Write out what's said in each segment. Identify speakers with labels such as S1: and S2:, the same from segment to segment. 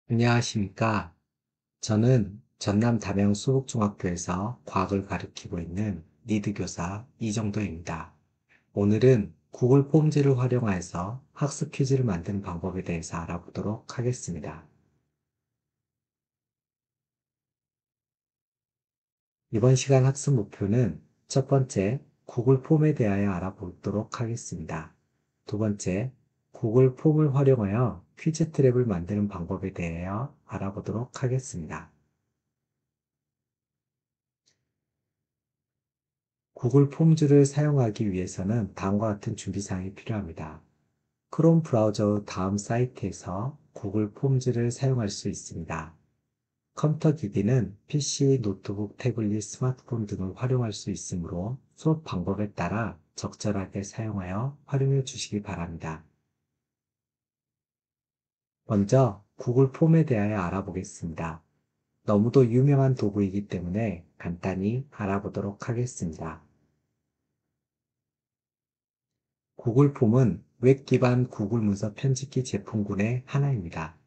S1: 안녕하십니까. 저는 전남 담양 수북중학교에서 과학을 가르치고 있는 리드 교사 이정도입니다. 오늘은 구글 폼즈를 활용해서 학습 퀴즈를 만드는 방법에 대해서 알아보도록 하겠습니다. 이번 시간 학습 목표는 첫 번째, 구글 폼에 대하여 알아보도록 하겠습니다. 두 번째, 구글 폼을 활용하여 퀴즈 트랩을 만드는 방법에 대하여 알아보도록 하겠습니다. 구글 폼즈를 사용하기 위해서는 다음과 같은 준비사항이 필요합니다. 크롬 브라우저 다음 사이트에서 구글 폼즈를 사용할 수 있습니다. 컴퓨터 기기는 PC, 노트북, 태블릿, 스마트폰 등을 활용할 수 있으므로 수업 방법에 따라 적절하게 사용하여 활용해 주시기 바랍니다. 먼저 구글 폼에 대하여 알아보겠습니다. 너무도 유명한 도구이기 때문에 간단히 알아보도록 하겠습니다. 구글 폼은 웹 기반 구글 문서 편집기 제품군의 하나입니다.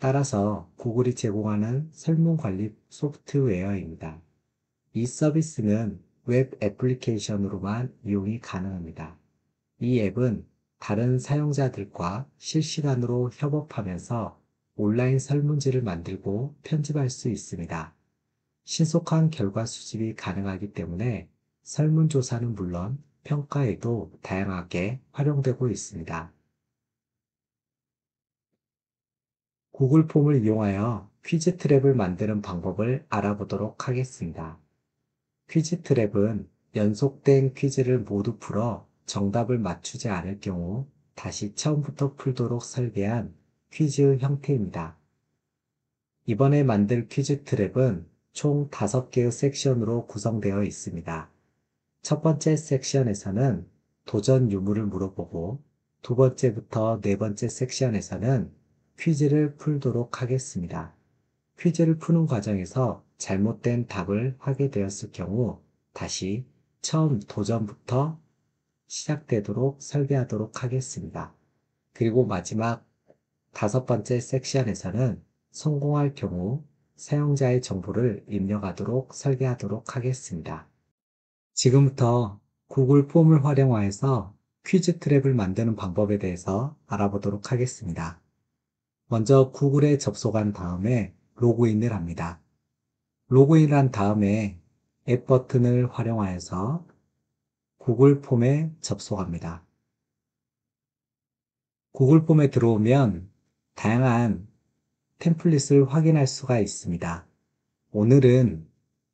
S1: 따라서 구글이 제공하는 설문 관리 소프트웨어입니다. 이 서비스는 웹 애플리케이션으로만 이용이 가능합니다. 이 앱은 다른 사용자들과 실시간으로 협업하면서 온라인 설문지를 만들고 편집할 수 있습니다. 신속한 결과 수집이 가능하기 때문에 설문조사는 물론 평가에도 다양하게 활용되고 있습니다. 구글 폼을 이용하여 퀴즈 트랩을 만드는 방법을 알아보도록 하겠습니다. 퀴즈 트랩은 연속된 퀴즈를 모두 풀어 정답을 맞추지 않을 경우 다시 처음부터 풀도록 설계한 퀴즈 형태입니다. 이번에 만들 퀴즈 트랩은 총 5개의 섹션으로 구성되어 있습니다. 첫 번째 섹션에서는 도전 유무를 물어보고 두 번째부터 네 번째 섹션에서는 퀴즈를 풀도록 하겠습니다. 퀴즈를 푸는 과정에서 잘못된 답을 하게 되었을 경우 다시 처음 도전부터 시작되도록 설계하도록 하겠습니다. 그리고 마지막 다섯 번째 섹션에서는 성공할 경우 사용자의 정보를 입력하도록 설계하도록 하겠습니다. 지금부터 구글 폼을 활용하여서 퀴즈 트랩을 만드는 방법에 대해서 알아보도록 하겠습니다. 먼저 구글에 접속한 다음에 로그인을 합니다. 로그인을 한 다음에 앱 버튼을 활용하여서 구글 폼에 접속합니다. 구글 폼에 들어오면 다양한 템플릿을 확인할 수가 있습니다. 오늘은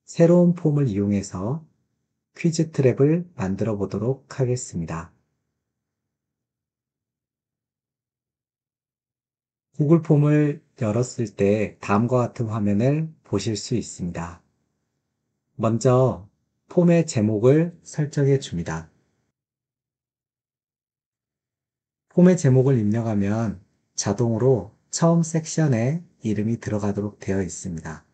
S1: 새로운 폼을 이용해서 퀴즈 트랩을 만들어 보도록 하겠습니다. 구글 폼을 열었을 때 다음과 같은 화면을 보실 수 있습니다. 먼저 폼의 제목을 설정해 줍니다. 폼의 제목을 입력하면 자동으로 처음 섹션에 이름이 들어가도록 되어 있습니다.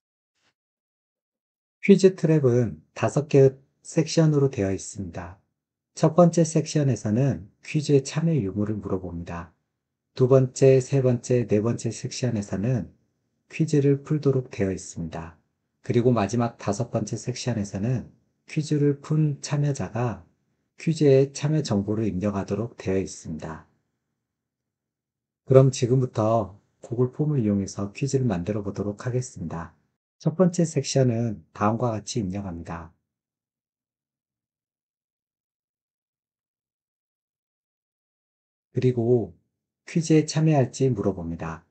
S1: 퀴즈 트랩은 5개의 섹션으로 되어 있습니다. 첫 번째 섹션에서는 퀴즈의 참여 유무를 물어봅니다. 두 번째, 세 번째, 네 번째 섹션에서는 퀴즈를 풀도록 되어 있습니다. 그리고 마지막 다섯 번째 섹션에서는 퀴즈를 푼 참여자가 퀴즈의 참여 정보를 입력하도록 되어 있습니다. 그럼 지금부터 구글 폼을 이용해서 퀴즈를 만들어 보도록 하겠습니다. 첫 번째 섹션은 다음과 같이 입력합니다. 그리고 퀴즈에 참여할지 물어봅니다.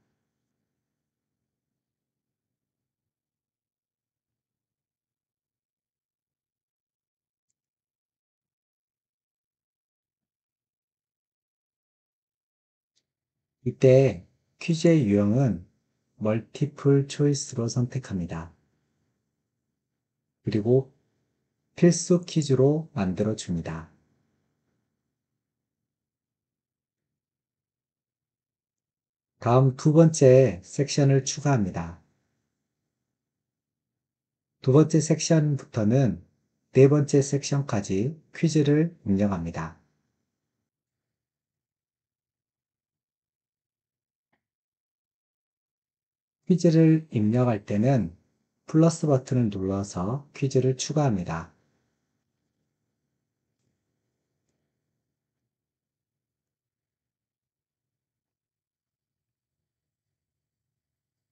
S1: 이때 퀴즈의 유형은 멀티플 초이스로 선택합니다. 그리고 필수 퀴즈로 만들어 줍니다. 다음 두 번째 섹션을 추가합니다. 두 번째 섹션부터는 네 번째 섹션까지 퀴즈를 입력합니다. 퀴즈를 입력할 때는 플러스 버튼을 눌러서 퀴즈를 추가합니다.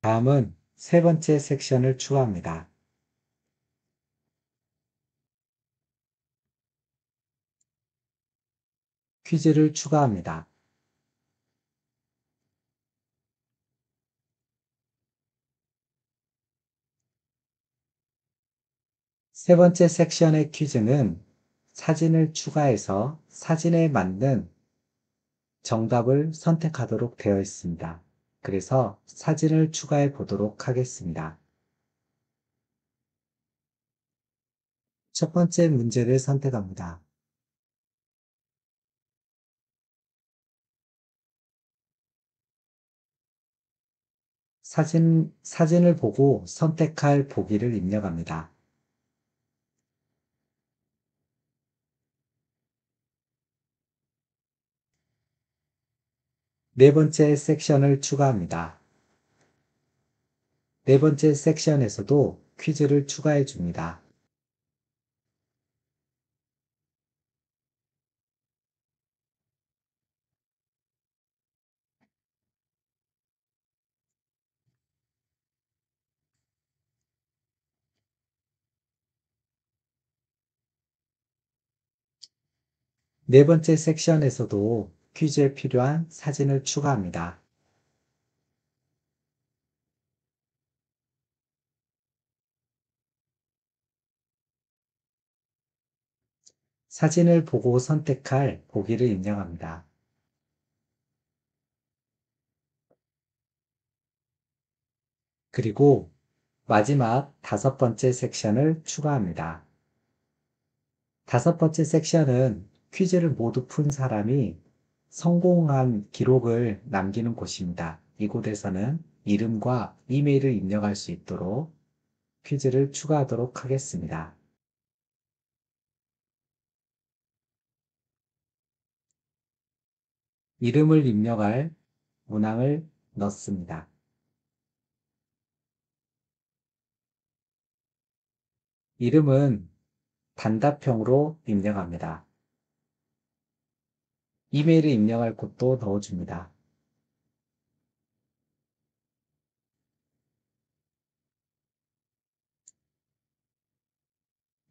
S1: 다음은 세 번째 섹션을 추가합니다. 퀴즈를 추가합니다. 세 번째 섹션의 퀴즈는 사진을 추가해서 사진에 맞는 정답을 선택하도록 되어 있습니다. 그래서 사진을 추가해 보도록 하겠습니다. 첫 번째 문제를 선택합니다. 사진을 보고 선택할 보기를 입력합니다. 네 번째 섹션을 추가합니다. 네 번째 섹션에서도 퀴즈를 추가해 줍니다. 네 번째 섹션에서도 퀴즈에 필요한 사진을 추가합니다. 사진을 보고 선택할 보기를 입력합니다. 그리고 마지막 다섯 번째 섹션을 추가합니다. 다섯 번째 섹션은 퀴즈를 모두 푼 사람이 성공한 기록을 남기는 곳입니다. 이곳에서는 이름과 이메일을 입력할 수 있도록 퀴즈를 추가하도록 하겠습니다. 이름을 입력할 문항을 넣습니다. 이름은 단답형으로 입력합니다. 이메일을 입력할 곳도 넣어줍니다.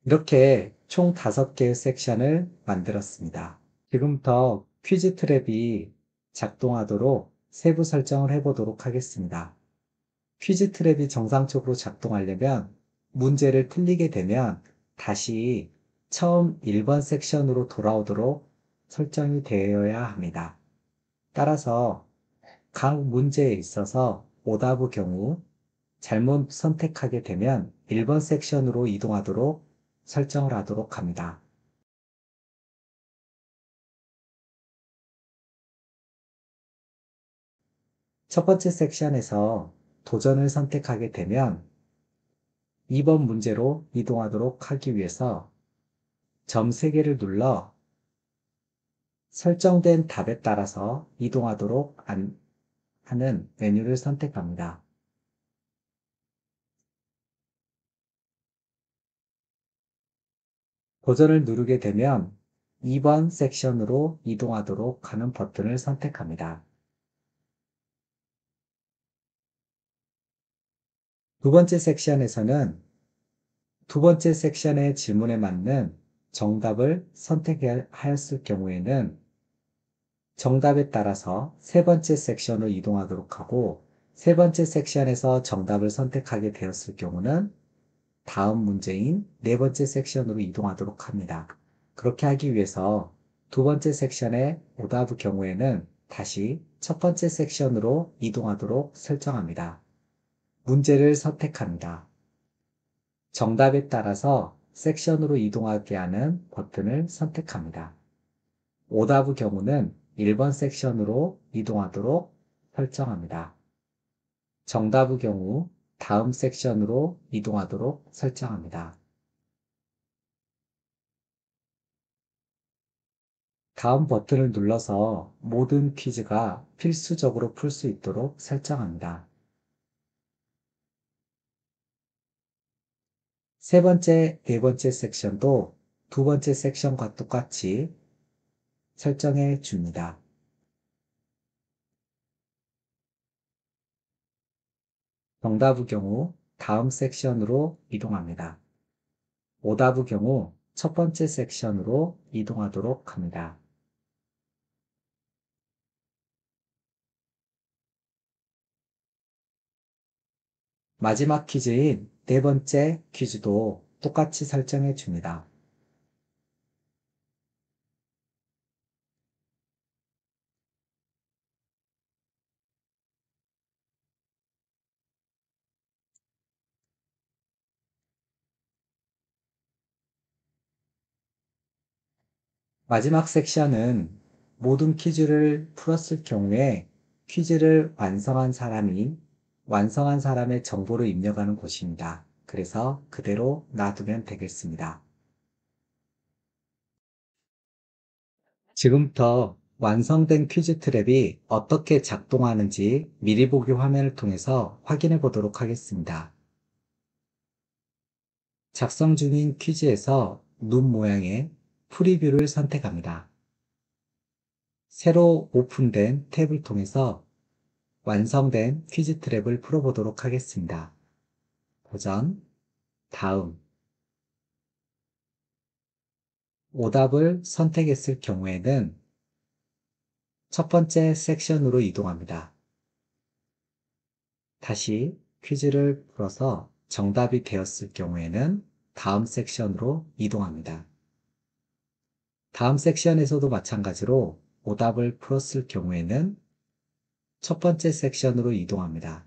S1: 이렇게 총 5개의 섹션을 만들었습니다. 지금부터 퀴즈 트랩이 작동하도록 세부 설정을 해보도록 하겠습니다. 퀴즈 트랩이 정상적으로 작동하려면 문제를 틀리게 되면 다시 처음 1번 섹션으로 돌아오도록 설정이 되어야 합니다. 따라서 각 문제에 있어서 오답의 경우 잘못 선택하게 되면 1번 섹션으로 이동하도록 설정을 하도록 합니다. 첫 번째 섹션에서 도전을 선택하게 되면 2번 문제로 이동하도록 하기 위해서 점 3개를 눌러 설정된 답에 따라서 이동하도록 하는 메뉴를 선택합니다. 도전을 누르게 되면 2번 섹션으로 이동하도록 하는 버튼을 선택합니다. 두 번째 섹션에서는 두 번째 섹션의 질문에 맞는 정답을 선택하였을 경우에는 정답에 따라서 세 번째 섹션으로 이동하도록 하고 세 번째 섹션에서 정답을 선택하게 되었을 경우는 다음 문제인 네 번째 섹션으로 이동하도록 합니다. 그렇게 하기 위해서 두 번째 섹션의 오답의 경우에는 다시 첫 번째 섹션으로 이동하도록 설정합니다. 문제를 선택합니다. 정답에 따라서 섹션으로 이동하게 하는 버튼을 선택합니다. 오답의 경우는 1번 섹션으로 이동하도록 설정합니다. 정답의 경우 다음 섹션으로 이동하도록 설정합니다. 다음 버튼을 눌러서 모든 퀴즈가 필수적으로 풀 수 있도록 설정합니다. 세 번째, 네 번째 섹션도 두 번째 섹션과 똑같이 설정해 줍니다. 정답의 경우 다음 섹션으로 이동합니다. 오답의 경우 첫 번째 섹션으로 이동하도록 합니다. 마지막 퀴즈인 네 번째 퀴즈도 똑같이 설정해 줍니다. 마지막 섹션은 모든 퀴즈를 풀었을 경우에 퀴즈를 완성한 사람이 완성한 사람의 정보를 입력하는 곳입니다. 그래서 그대로 놔두면 되겠습니다. 지금부터 완성된 퀴즈 트랩이 어떻게 작동하는지 미리 보기 화면을 통해서 확인해 보도록 하겠습니다. 작성 중인 퀴즈에서 눈 모양의 프리뷰를 선택합니다. 새로 오픈된 탭을 통해서 완성된 퀴즈 트랩을 풀어보도록 하겠습니다. 도전, 다음, 오답을 선택했을 경우에는 첫 번째 섹션으로 이동합니다. 다시 퀴즈를 풀어서 정답이 되었을 경우에는 다음 섹션으로 이동합니다. 다음 섹션에서도 마찬가지로 오답을 풀었을 경우에는 첫 번째 섹션으로 이동합니다.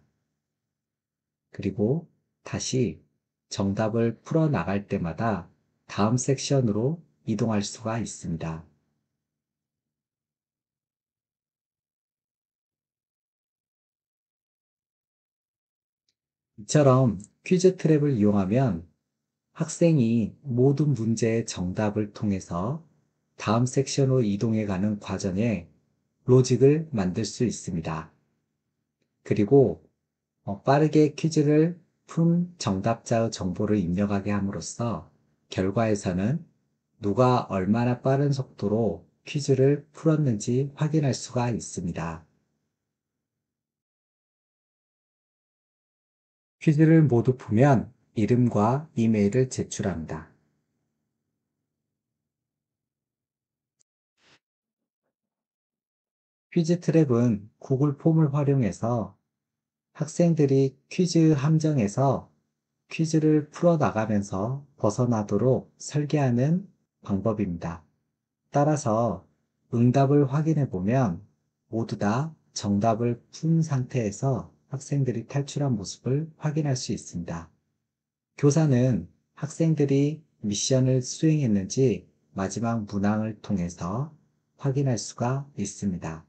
S1: 그리고 다시 정답을 풀어 나갈 때마다 다음 섹션으로 이동할 수가 있습니다. 이처럼 퀴즈 트랩을 이용하면 학생이 모든 문제의 정답을 통해서 다음 섹션으로 이동해 가는 과정에 로직을 만들 수 있습니다. 그리고 빠르게 퀴즈를 푼 정답자의 정보를 입력하게 함으로써 결과에서는 누가 얼마나 빠른 속도로 퀴즈를 풀었는지 확인할 수가 있습니다. 퀴즈를 모두 풀면 이름과 이메일을 제출합니다. 퀴즈 트랩은 구글 폼을 활용해서 학생들이 퀴즈 함정에서 퀴즈를 풀어나가면서 벗어나도록 설계하는 방법입니다. 따라서 응답을 확인해 보면 모두 다 정답을 푼 상태에서 학생들이 탈출한 모습을 확인할 수 있습니다. 교사는 학생들이 미션을 수행했는지 마지막 문항을 통해서 확인할 수가 있습니다.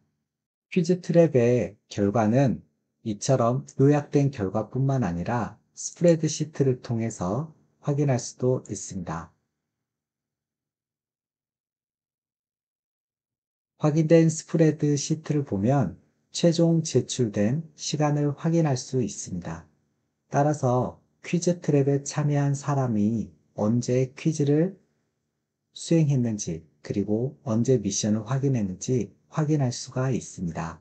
S1: 퀴즈 트랩의 결과는 이처럼 요약된 결과뿐만 아니라 스프레드시트를 통해서 확인할 수도 있습니다. 확인된 스프레드시트를 보면 최종 제출된 시간을 확인할 수 있습니다. 따라서 퀴즈 트랩에 참여한 사람이 언제 퀴즈를 수행했는지 그리고 언제 미션을 확인했는지 확인할 수가 있습니다.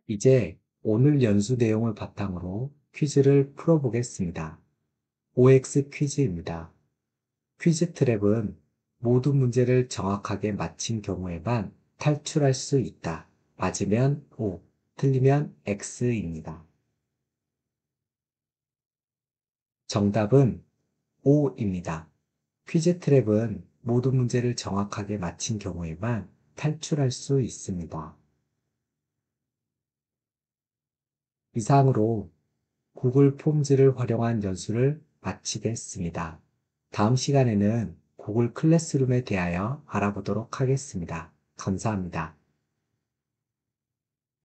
S1: 이제 오늘 연수 내용을 바탕으로 퀴즈를 풀어보겠습니다. OX 퀴즈입니다. 퀴즈 트랩은 모든 문제를 정확하게 맞힌 경우에만 탈출할 수 있다. 맞으면 O, 틀리면 X입니다. 정답은 O입니다. 퀴즈 트랩은 모든 문제를 정확하게 맞힌 경우에만 탈출할 수 있습니다. 이상으로 구글 폼즈를 활용한 연수를 마치겠습니다. 다음 시간에는 구글 클래스룸에 대하여 알아보도록 하겠습니다. 감사합니다.